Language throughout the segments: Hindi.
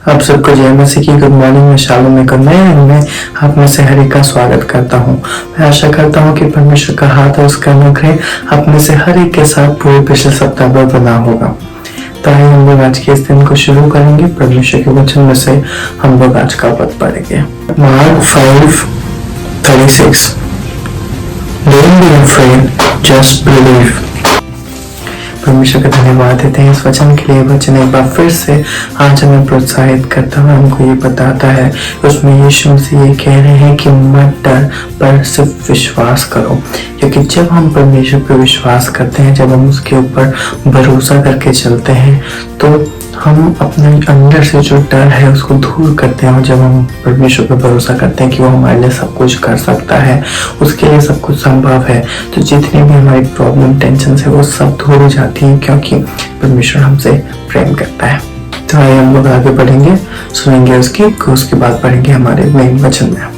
आप सबको जय मसीह की गुड मॉर्निंग में शालों में नए दिन में आप में से हर एक का स्वागत करता हूँ। मैं आशा करता हूँ कि परमेश्वर का हाथ और उसका अनुग्रह आप में से हर एक के साथ पूरे पिछले सप्ताह भर बना होगा। तो आइए हम लोग आज के इस दिन को शुरू करेंगे। परमेश्वर के वचन में से हम लोग आज का पद पढ़ेंगे। Mark 5:36। Don't be afraid, just believe। परमेश्वर का धन्यवाद देते हैं इस वचन के लिए। वचन एक बार फिर से आज हमें प्रोत्साहित करता हुआ हमको ये बताता है, उसमें यीशु मसीह ये कह रहे हैं कि मत डर पर सिर्फ विश्वास करो। क्योंकि जब हम परमेश्वर पर विश्वास करते हैं, जब हम उसके ऊपर भरोसा करके चलते हैं, तो हम अपने अंदर से जो डर है उसको दूर करते हैं। और जब हम परमेश्वर पर भरोसा करते हैं कि वो हमारे लिए सब कुछ कर सकता है, उसके लिए सब कुछ संभव है, तो जितनी भी हमारी प्रॉब्लम टेंशन है वो सब दूर हो जाती है, क्योंकि परमेश्वर हमसे प्रेम करता है। तो आइए हम लोग आगे बढ़ेंगे, सुनेंगे उसके बाद पढ़ेंगे हमारे मेन वचन में।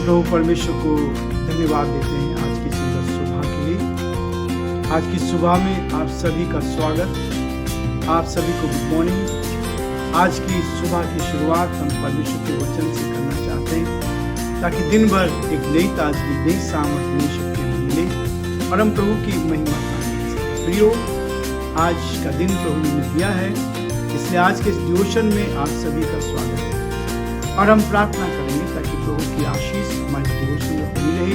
प्रभु परमेश्वर को धन्यवाद देते हैं आज की सुंदर सुबह के लिए। आज की सुबह में आप सभी का स्वागत, आप सभी को गुड मॉर्निंग। आज की सुबह की शुरुआत हम परमेश्वर के वचन से करना चाहते हैं, ताकि दिन भर एक नई ताजगी, नई सामर्थ, नई शक्ति हमें मिले और हम प्रभु की महिमा करें। प्रियो, आज का दिन प्रभु ने दिया है, इसलिए आज के इस डिवोशन में आप सभी का स्वागत है और हम प्रार्थना करेंगे ताकि प्रभु की आशीष हमारे डिवोशन में बनी रहे।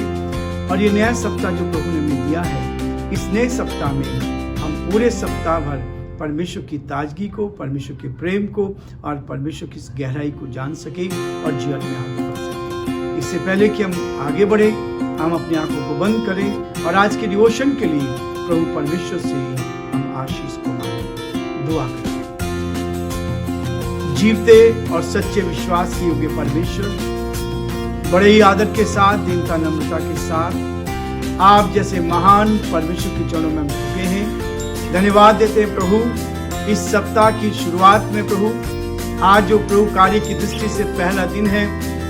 और ये नया सप्ताह जो प्रभु ने हमें दिया है, इस नए सप्ताह में हम पूरे सप्ताह भर परमेश्वर की ताजगी को, परमेश्वर के प्रेम को और परमेश्वर की गहराई को जान सके और जीवन में आगे बढ़ सके। इससे पहले कि हम आगे बढ़े, हम अपनी आंखों को बंद करें और आज के डिवोशन के लिए प्रभु परमेश्वर से हम आशीष को मांगें, दुआ करें। जीवते और सच्चे विश्वास के योग्य परमेश्वर, बड़े ही आदर के साथ, दीनता नम्रता के साथ आप जैसे महान परमेश्वर के चरणों में हम झुके हैं। धन्यवाद देते हैं प्रभु, इस सप्ताह की शुरुआत में प्रभु, आज जो प्रभु कार्य की दृष्टि से पहला दिन है,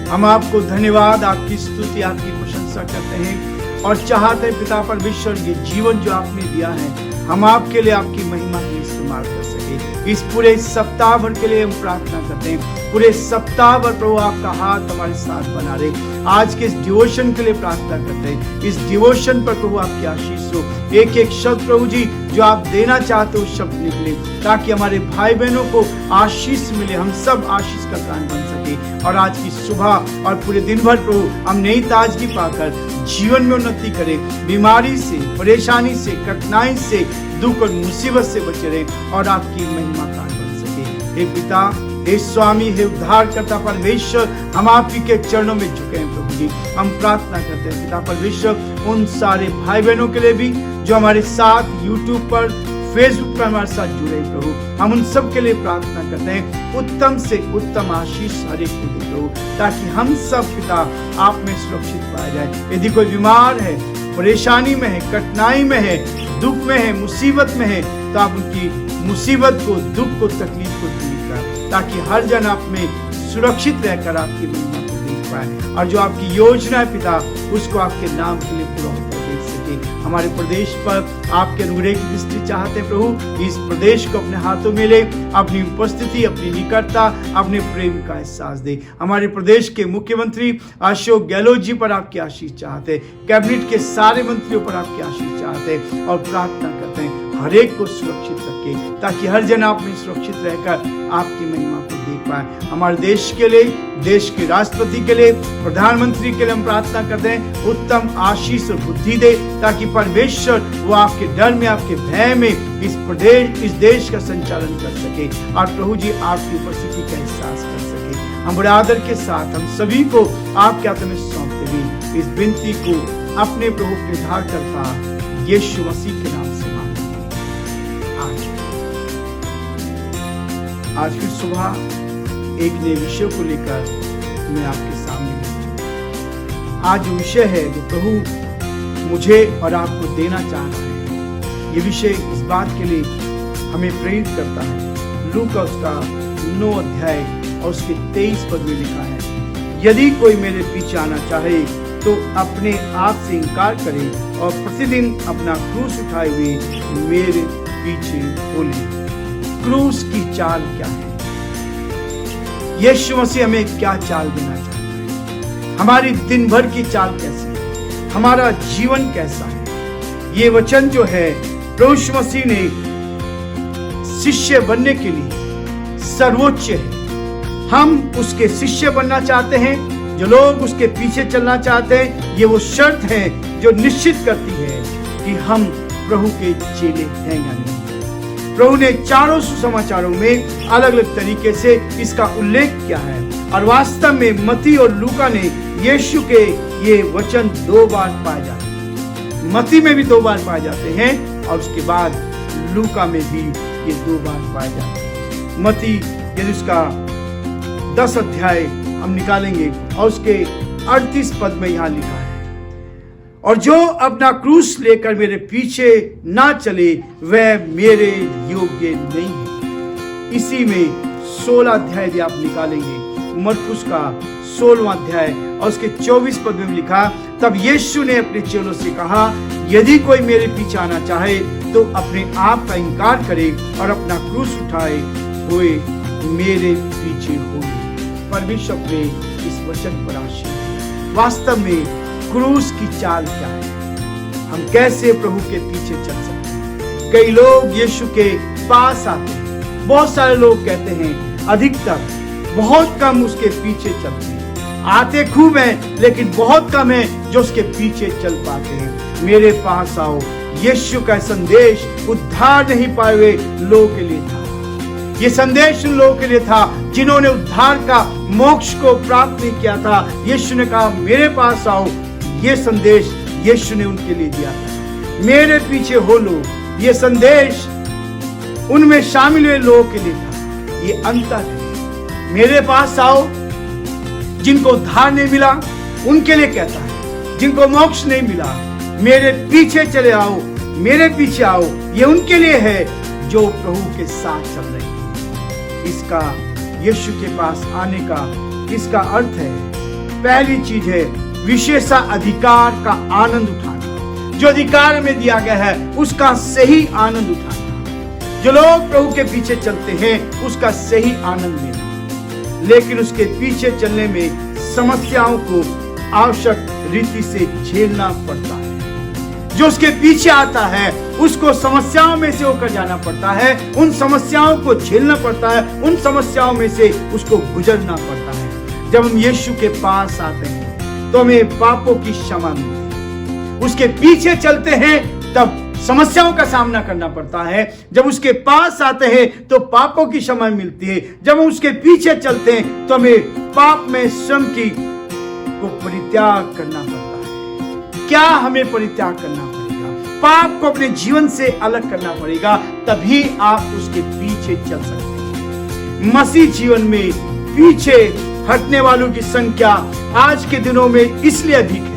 हम आपको धन्यवाद, आपकी स्तुति, आपकी प्रशंसा करते हैं और चाहते हैं पिता परमेश्वर, ये जीवन जो आपने दिया है हम आपके लिए, आपकी महिमा के लिए इस्तेमाल कर सके। इस पूरे सप्ताह भर के लिए हम प्रार्थना करते हैं, पूरे सप्ताह भर प्रभु आपका हाथ हमारे साथ बना रहे। आज के इस डिवोशन के लिए प्रार्थना करते हैं, इस डिवोशन पर प्रभु आपकी आशीष हो। एक एक शब्द प्रभु जी जो आप देना चाहते हो शब्द निकले, ताकि हमारे भाई बहनों को आशीष मिले, हम सब आशीष का कारण बन सके। और आज की सुबह और पूरे दिन भर प्रभु हम नई ताजगी पाकर जीवन में उन्नति करें, बीमारी से, परेशानी से, कठिनाई से, दुख और मुसीबत से बचे रहें और आपकी महिमा का बन सके। हे पिता, हे स्वामी, हे उद्धारकर्ता परमेश्वर, हम आप ही के चरणों में झुके हैं प्रभु जी। हम प्रार्थना करते हैं पिता परमेश्वर उन सारे भाई बहनों के लिए भी जो हमारे साथ यूट्यूब पर, फेसबुक पर हमारे साथ जुड़े प्रभु, हम उन सब के लिए प्रार्थना करते हैं उत्तम से उत्तम आशीष हर एक को दे प्रभु, ताकि हम सब पिता आप में सुरक्षित पाए जाए। यदि कोई बीमार है, परेशानी में है, कठिनाई में है, दुख में है, मुसीबत में है, तो आप उनकी मुसीबत को, दुख को, तकलीफ को दूर कर, ताकि हर जन आप में सुरक्षित रहकर आपकी महिमा को देख पाए। और जो आपकी योजना है पिता, उसको आपके नाम के लिए पूरा होकर देख सके। हमारे प्रदेश पर आपके अनुग्रह की दृष्टि चाहते हैं प्रभु, इस प्रदेश को अपने हाथों में ले, अपनी उपस्थिति, अपनी निकटता, अपने प्रेम का एहसास दे। हमारे प्रदेश के मुख्यमंत्री अशोक गहलोत जी पर आपकी आशीष चाहते हैं, कैबिनेट के सारे मंत्रियों पर आपकी आशीष चाहते हैं और प्रार्थना करते हैं हर एक को सुरक्षित रखे, ताकि हर जन आप में सुरक्षित रहकर आपकी महिमा को देख पाए। हमारे देश के लिए, देश के राष्ट्रपति के लिए, प्रधानमंत्री के लिए हम प्रार्थना करते हैं उत्तम आशीष और बुद्धि दे, ताकि परमेश्वर वो आपके डर में, आपके भय में इस प्रदेश, इस देश का संचालन कर सके और प्रभु जी आपकी उपस्थिति का एहसास कर सके। हम बड़े आदर के साथ हम सभी को आपके हाथों में सौंपते हुए इस विनती को अपने प्रभु के उद्धारकर्ता यीशु मसीह के नाम से आज फिर सुबह एक नए विषय को लेकर मैं आपके सामने हूं। आज जो विषय है जो प्रभु मुझे और आपको देना चाह रहा है, ये विषय इस बात के लिए हमें प्रेरित करता है। लूका उसका 9 अध्याय और उसके 23 पद में लिखा है, यदि कोई मेरे पीछे आना चाहे तो अपने आप से इनकार करे और प्रतिदिन अपना क्रूस उठाए हुए मेरे पीछे हो ले। क्रूस की चाल क्या है? यीशु मसीह हमें क्या चाल देना चाहता है? हमारी दिन भर की चाल कैसी है? हमारा जीवन कैसा है? ये वचन जो है प्रभु यीशु मसीह ने शिष्य बनने के लिए सर्वोच्च है। हम उसके शिष्य बनना चाहते हैं, जो लोग उसके पीछे चलना चाहते हैं, ये वो शर्त है जो निश्चित करती है कि हम प्रभु के चेले हैं या नहीं। प्रभु ने चारों सुसमाचारों में अलग अलग तरीके से इसका उल्लेख किया है और वास्तव में मत्ती और लूका ने यीशु के ये वचन 2 बार पाए जाते हैं। मत्ती में भी 2 बार पाए जाते हैं और उसके बाद लूका में भी ये 2 बार पाए जाते हैं। मत्ती यदि उसका 10 अध्याय हम निकालेंगे और उसके 38 पद में यहाँ लिखा है, और जो अपना क्रूस लेकर मेरे पीछे ना चले वह मेरे योग्य नहीं है। इसी में 16 अध्याय भी आप निकालेंगे, मरकुस का 16वां अध्याय और उसके 24 पद में लिखा, तब यीशु ने अपने चेलों से कहा, यदि कोई मेरे पीछे आना चाहे तो अपने आप का इनकार करे और अपना क्रूस उठाए हुए मेरे पीछे हो। परमेश्वर ने इस वचन पर आशीष। वास्तव में क्रूस की चाल क्या है? हम कैसे प्रभु के पीछे चल सकते हैं? कई लोग यीशु के पास आते हैं, बहुत सारे लोग कहते हैं, अधिकतर बहुत कम उसके पीछे चलते हैं। आते खूब हैं लेकिन बहुत कम है जो उसके पीछे चल पाते हैं। मेरे पास आओ, यीशु का संदेश उद्धार नहीं पाए हुए लोगों के लिए था। ये संदेश उन लोगों के लिए था जिन्होंने उद्धार का, मोक्ष को प्राप्त नहीं किया था। यीशु ने कहा, मेरे पास आओ। ये संदेश यीशु ने उनके लिए दिया था, मेरे पीछे हो लो। ये संदेश उनमें शामिल हुए लोगों के लिए था। ये अंतर है। मेरे पास आओ, जिनको उद्धार नहीं मिला उनके लिए कहता है, जिनको मोक्ष नहीं मिला मेरे पीछे चले आओ, मेरे पीछे आओ। ये उनके लिए है जो प्रभु के साथ चल रहे हैं। इसका यीशु के पास आने का इसका अर्थ है, पहली चीज है विशेषाधिकार का आनंद उठाना। जो अधिकार में दिया गया है उसका सही आनंद उठाना। जो लोग प्रभु के पीछे चलते हैं उसका सही आनंद लेना, लेकिन उसके पीछे चलने में समस्याओं को आवश्यक रीति से झेलना पड़ता है। जो उसके पीछे आता है उसको समस्याओं में से होकर जाना पड़ता है, उन समस्याओं को झेलना पड़ता है, उन समस्याओं में से उसको गुजरना पड़ता है। जब हम यीशु के पास आते हैं तो हमें पापों की क्षमा मिलती है। उसके पीछे चलते हैं तब समस्याओं का सामना करना पड़ता है। जब उसके पास आते हैं तो पापों की क्षमा मिलती है। जब हम उसके पीछे चलते हैं तो हमें पाप में स्वयं की को परित्याग करना पड़ता है। क्या हमें परित्याग करना पड़ेगा? पाप को अपने जीवन से अलग करना पड़ेगा, तभी आप उसके पीछे चल सकते हैं। मसीह जीवन में पीछे हटने वालों की संख्या आज के दिनों में इसलिए अधिक है।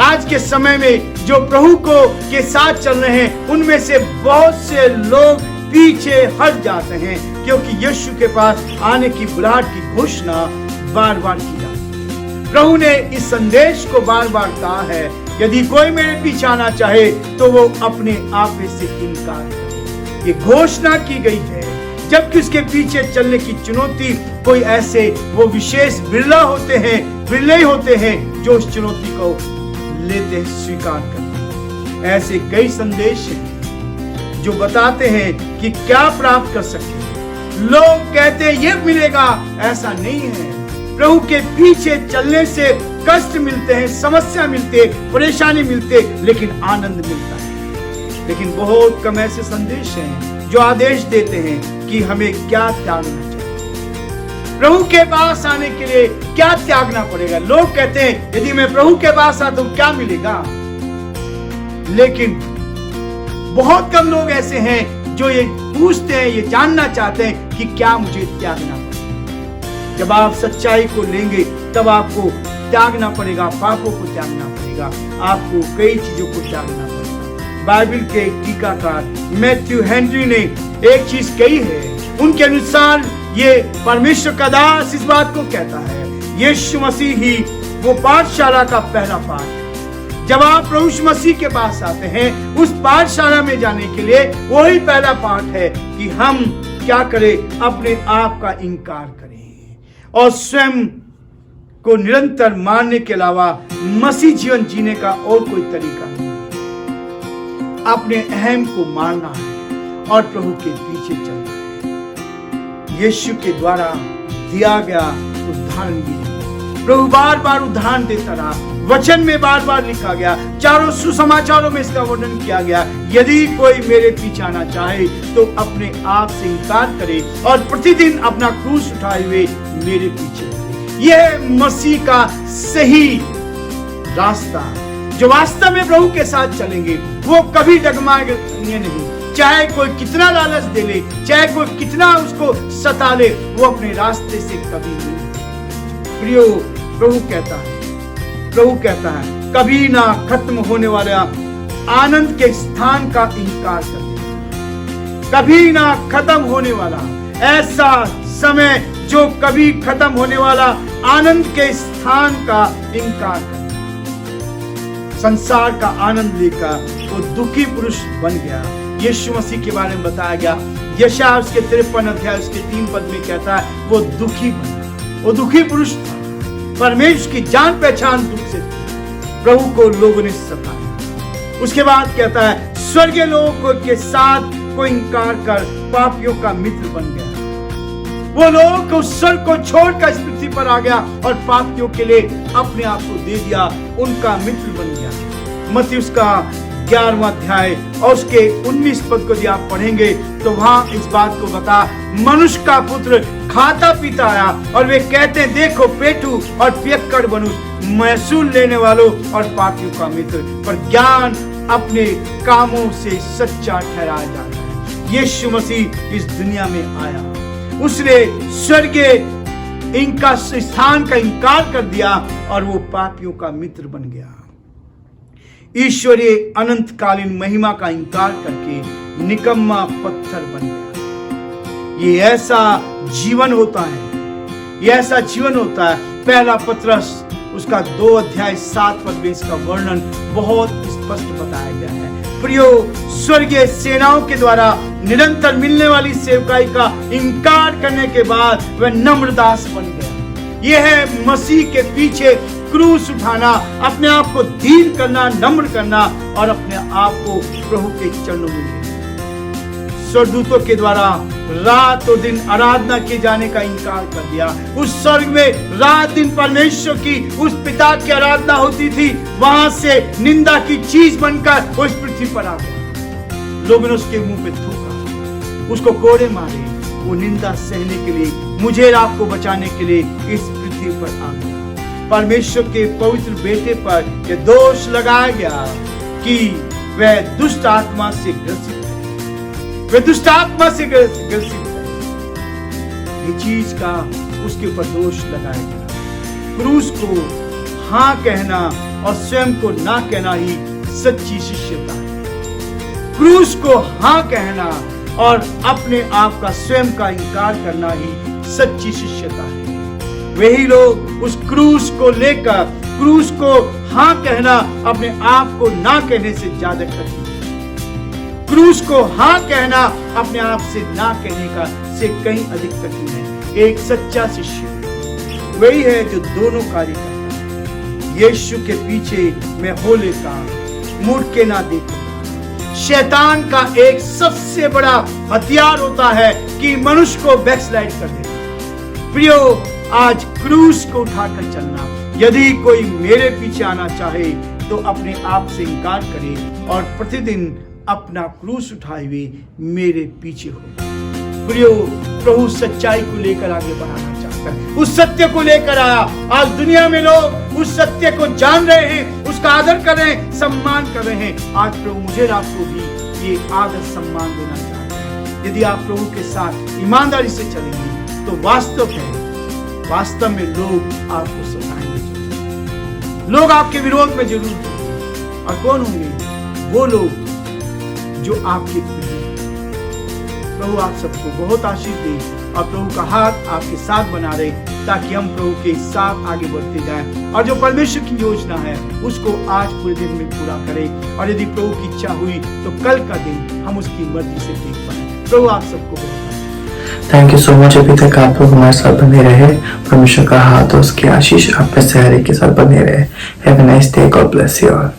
आज के समय में जो प्रभु को के साथ चल रहे हैं उनमें से बहुत से लोग पीछे हट जाते हैं, क्योंकि यीशु के पास आने की बुलाहट की घोषणा बार बार की जाती है। प्रभु ने इस संदेश को बार बार कहा है, यदि कोई मेरे पीछे आना चाहे तो वो अपने आप से इनकार करे। ये घोषणा की गई है, जबकि उसके पीछे चलने की चुनौती कोई ऐसे वो विशेष बिरला होते हैं, बिरले होते हैं जो उस चुनौती को लेते स्वीकार करते हैं। ऐसे कई संदेश हैं जो बताते हैं कि क्या प्राप्त कर सकते हैं। लोग कहते हैं ये मिलेगा, ऐसा नहीं है। प्रभु के पीछे चलने से कष्ट मिलते हैं, समस्या मिलते हैं, परेशानी मिलते हैं, लेकिन आनंद मिलता है। लेकिन बहुत कम ऐसे संदेश हैं जो आदेश देते हैं कि हमें क्या त्यागना चाहिए। प्रभु के पास आने के लिए क्या त्यागना पड़ेगा? लोग कहते हैं यदि मैं प्रभु के पास आता हूं क्या मिलेगा, लेकिन बहुत कम लोग ऐसे हैं जो ये पूछते हैं, ये जानना चाहते हैं कि क्या मुझे त्यागना पड़ेगा। जब आप सच्चाई को लेंगे तब आपको त्यागना पड़ेगा, पापों को त्यागना पड़ेगा, आपको कई चीजों को त्यागना पड़ेगा। बाइबल के टीकाकार मैथ्यू हेनरी ने एक चीज कही है, उनके अनुसार ये परमेश्वर का दास इस बात को कहता है, यीशु मसीह ही वो पाठशाला का पहला पाठ है। जब आप प्रभु मसीह के पास आते हैं उस पाठशाला में जाने के लिए वही पहला पाठ है कि हम क्या करें, अपने आप का इनकार करें और स्वयं को निरंतर मानने के अलावा मसीह जीवन जीने का और कोई तरीका नहीं। अपने अहम को मारना है और प्रभु के पीछे चलना है। यीशु के द्वारा दिया गया उदाहरण ये, प्रभु बार बार उदाहरण देता रहा, वचन में बार बार लिखा गया, चारों सुसमाचारों में इसका वर्णन किया गया, यदि कोई मेरे पीछे आना चाहे तो अपने आप से इनकार करे और प्रतिदिन अपना क्रूस उठाए हुए मेरे पीछे चले। यह मसीह का सही रास्ता, जो वास्तव में प्रभु के साथ चलेंगे वो कभी डगमगाएंगे नहीं। चाहे कोई कितना लालच दे ले, चाहे कोई कितना उसको सता ले, वो अपने रास्ते से कभी नहीं। प्रियो, प्रभु कहता है कभी ना खत्म होने वाला आनंद के स्थान का इनकार कर, कभी ना खत्म होने वाला ऐसा समय जो कभी खत्म होने वाला आनंद के स्थान का इनकार कर, संसार का आनंद लेकर वो दुखी पुरुष बन गया। यीशु मसीह के बारे में बताया गया, यशायाह उसके 53 अध्याय उसके 3 पद में कहता है वो दुखी बना, वो दुखी पुरुष था, परमेश्वर की जान पहचान दुख से थी, प्रभु को लोगों ने सताया। उसके बाद कहता है स्वर्गीय लोगों के साथ को इनकार कर पापियों का मित्र बन गया। वो लोग उस स्वर्ग को छोड़कर इस पृथ्वी पर आ गया और पापियों के लिए अपने आप को दे दिया, उनका मित्र बन गया। मत्ती उसका 11वां अध्याय और उसके 19 पद को यदि आप पढ़ेंगे तो वहां इस बात को बता, मनुष्य का पुत्र खाता पीता आया और वे कहते हैं देखो पेटू और पियक्कड़ मनुष्य, महसूल लेने वालों और पापियों का मित्र। पर ज्ञान अपने कामों से सच्चा ठहराया जाता है। यीशु मसीह इस दुनिया में आया, उसने स्वर्गीय इनका स्थान का इनकार कर दिया और वो पापियों का मित्र बन गया। ईश्वरीय अनंतकालीन महिमा का इनकार करके निकम्मा पत्थर बन गया। ये ऐसा जीवन होता है, ये ऐसा जीवन होता है। पहला पतरस उसका 2 अध्याय 7 पद में इसका वर्णन बहुत स्पष्ट बताया गया है। प्रियो, स्वर्गीय सेनाओं के द्वारा निरंतर मिलने वाली सेवकाई का इनकार करने के बाद वह नम्र दास बन गया। यह है मसीह के पीछे क्रूस उठाना, अपने आप को दीन करना, नम्र करना और अपने आप को प्रभु के चरणों में देना। स्वर्गदूतों के द्वारा रात और दिन आराधना किए जाने का इनकार कर दिया। उस स्वर्ग में रात दिन परमेश्वर की उस पिता की आराधना होती थी, वहां से निंदा की चीज बनकर उस पृथ्वी पर आ गया। लोगों ने उसके मुंह पे थूका, उसको कोड़े मारे। वो निंदा सहने के लिए, मुझे और आपको बचाने के लिए इस पृथ्वी पर आ गया। परमेश्वर के पवित्र बेटे पर यह दोष लगाया गया कि वह दुष्ट आत्मा से ग्रसित है, वह दुष्ट आत्मा से ग्रसित है। ये चीज का उसके ऊपर दोष लगाया गया। क्रूस को हाँ कहना और स्वयं को ना कहना ही सच्ची शिष्यता है। क्रूस को हाँ कहना और अपने आप का स्वयं का इनकार करना ही सच्ची शिष्यता है। वही लोग उस क्रूस को लेकर, क्रूस को हाँ कहना अपने आप को ना कहने से ज्यादा कठिन है। क्रूस को हाँ कहना अपने आप से ना कहने का से कहीं अधिक कठिन है। एक सच्चा शिष्य वही है जो दोनों कार्य करता है। यीशु के पीछे मैं हो लेता, मुड़ के ना देखूं। शैतान का एक सबसे बड़ा हथियार होता है कि मनुष्य को बैकस्लाइड कर देना। प्रियो, आज क्रूस को उठाकर चलना। यदि कोई मेरे पीछे आना चाहे तो अपने आप से इनकार करे और प्रतिदिन अपना क्रूस उठाए हुए मेरे पीछे हो। प्रियो, प्रभु सच्चाई को लेकर आगे बढ़ाना चाहता है, उस सत्य को लेकर आया। आज दुनिया में लोग उस सत्य को जान रहे हैं, उसका आदर कर रहे हैं, सम्मान कर रहे हैं। आज प्रभु मुझे आपको भी ये आदर सम्मान देना चाहता है। यदि आप प्रभु के साथ ईमानदारी से चलेंगे तो वास्तव में लोग आपको सताएंगे, लोग आपके विरोध में जरूर होंगे। और कौन होंगे? वो लोग जो आपके प्रिय। प्रभु आप सबको बहुत आशीष दे और प्रभु का हाथ आपके साथ बना रहे, ताकि हम प्रभु के साथ आगे बढ़ते जाएं और जो परमेश्वर की योजना है उसको आज पूरे दिन में पूरा करें। और यदि प्रभु की इच्छा हुई तो कल का दिन हम उसकी मर्जी से देख पाए। प्रभु आप सबको बहुत थैंक यू सो मच। अभी तक आप लोग हमारे साथ बने रहे। परमेश्वर का हाथ और उसकी आशीष आप पे सहारे के साथ बने रहे। Have a nice day. God bless you all.